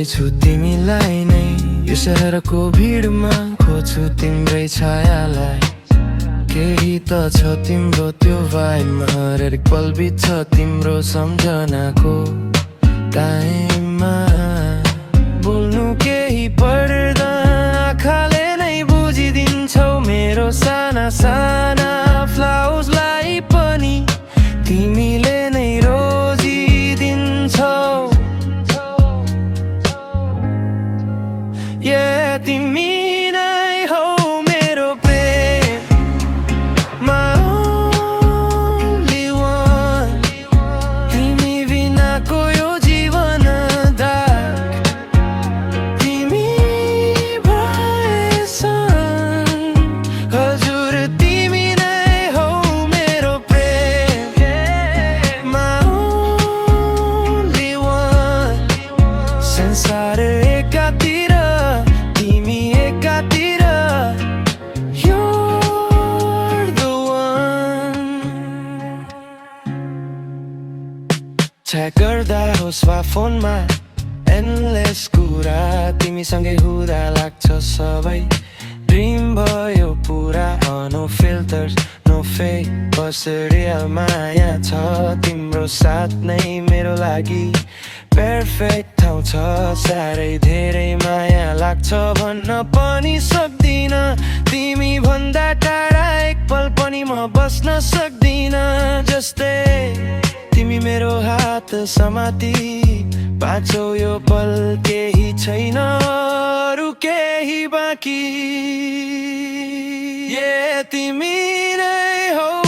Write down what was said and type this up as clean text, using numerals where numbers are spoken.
छु तिमीलाई नै यो शहरको भिडमा खोज्छु तिम्रै छायालाई केही त छ तिम्रो त्यो भाइबमा हरेक पल बित्छ तिम्रो सम्झनाको टाइममा बोल्नु केही पर्दा आँखाले नै बुझिदिन्छौ मेरो साना साना फ्लाउजलाई पनि तिमीले नै रोजिदिन्छौ तिमी नै हौ मेरो प्रेम My only one तिमी बिनाको यो जीवन दाग तिमी भएछन् हजुर तिमी नै हौ मेरो प्रेम My only one संसार एकातिर तिमी एकातिर You're the one Chat गर्दा होस् वा फोनमा endless कुरा तिमीसँगै हुँदा लाग्छ सबै ड्रिम भयो पुरा No filters, no fake बस रियल माया छ तिम्रो साथ नै मेरो लागि perfect ठाउँ छ साह्रै धेरै माया लाग्छ भन्न पनि सक्दिन तिमी भन्दा टाढा एक पल पनि म बस्न सक्दिन जस्तै तिमी मेरो हात समाती बाँचौ यो पल केही छैन अरू केही बाँकी तिमी नै हौ